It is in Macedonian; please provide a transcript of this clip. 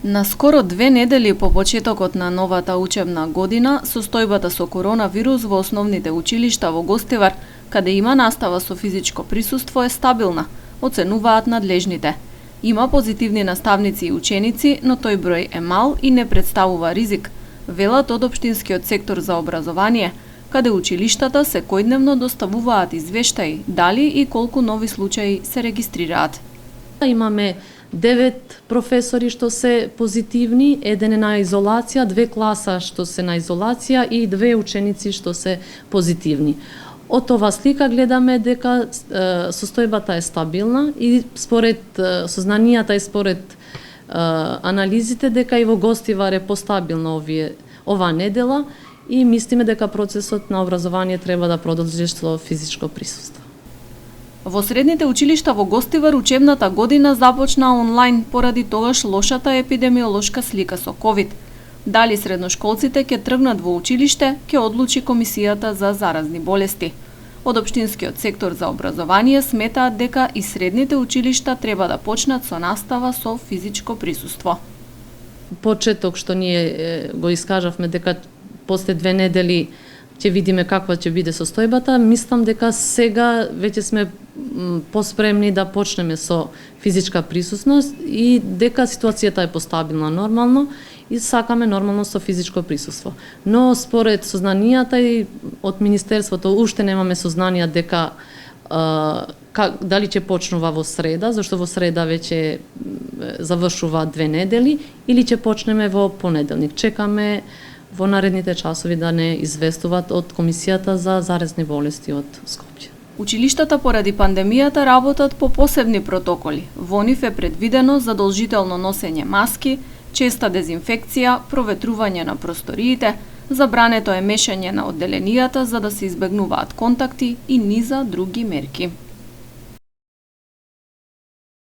На скоро 2 недели по почетокот на новата учебна година, состојбата со коронавирус во основните училишта во Гостивар, каде има настава со физичко присуство, е стабилна, оценуваат надлежните. Има позитивни наставници и ученици, но тој број е мал и не представува ризик, велат од општинскиот сектор за образование, каде училиштата секојдневно доставуваат извештаи дали и колку нови случаи се регистрираат. Имаме 9 професори што се позитивни, еден е на изолација, 2 класа што се на изолација и 2 ученици што се позитивни. Од ова слика гледаме дека состојбата е стабилна и според сознанијата и според анализите дека и во Гостивар е постабилно ова недела и мислиме дека процесот на образование треба да продолжи со физичко присуство. Во средните училишта во Гостивар учебната година започна онлайн поради тогаш лошата епидемиолошка слика со ковид. Дали средношколците ќе тргнат во училиште, ќе одлучи Комисијата за заразни болести. Од општинскиот сектор за образование сметаат дека и средните училишта треба да почнат со настава со физичко присуство. Почеток што ние го искажавме дека после 2 недели ќе видиме каква ќе биде состојбата, мислам дека сега веќе сме поспремни да почнеме со физичка присуственост и дека ситуацијата е постабилна нормално и сакаме нормално со физичко присуство. Но според сознанијата и од Министерството уште немаме сознанија дека дали ќе почнува во среда, зашто во среда веќе завршува 2 недели, или ќе почнеме во понеделник. Чекаме во наредните часови да не известуваат од Комисијата за заразни болести од Скопје. Училиштата поради пандемијата работат по посебни протоколи. Во нив е предвидено задолжително носење маски, честа дезинфекција, проветрување на просториите, забрането е мешање на одделенијата за да се избегнуваат контакти и низа други мерки.